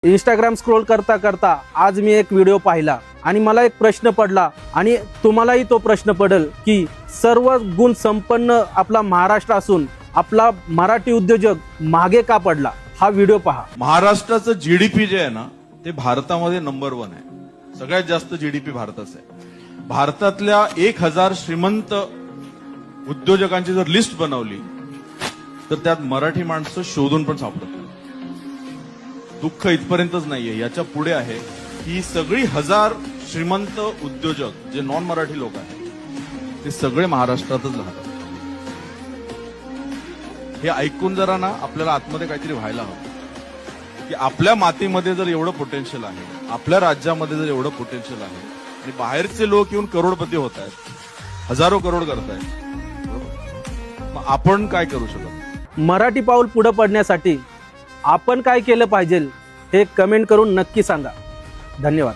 Instagram scroll करता करता आज मी एक व्हिडिओ पाहिला आणि मला एक प्रश्न पडला आणि तुम्हालाही तो प्रश्न पडेल की सर्व गुण संपन्न आपला महाराष्ट्र असून आपला मराठी उद्योजक मागे का पडला। हा व्हिडिओ पहा। महाराष्ट्राचं जीडीपी जे आहे ना ते भारतामध्ये नंबर 1 आहे। सगळ्यात जास्त जीडीपी भारताचं आहे। भारतातल्या 1000 श्रीमंत उद्योजकांची जर लिस्ट बनवली तर त्यात मराठी माणसं शोधून पण सापडत नाही। दुःख इथपर्यंतच नाहीये, याच्या पुढे आहे की सगळी 1000 श्रीमंत उद्योजक जे नॉन मराठी लोक आहेत ते सगळे महाराष्ट्रातच राहतात। हे ऐकून जरा ना आपल्याला आतमध्ये काहीतरी व्हायला हवं की आपल्या मातीमध्ये जर एवढं पोटेन्शियल आहे, आपल्या राज्यामध्ये जर एवढं पोटेन्शियल आहे आणि बाहेरचे लोक येऊन करोडपती होत आहेत, हजारो करोड करतायत, मग आपण काय करू शकतो? मराठी पाऊल पुढे पडण्यासाठी आपण काय केलं पाहिजे हे कमेंट करून नक्की सांगा। धन्यवाद।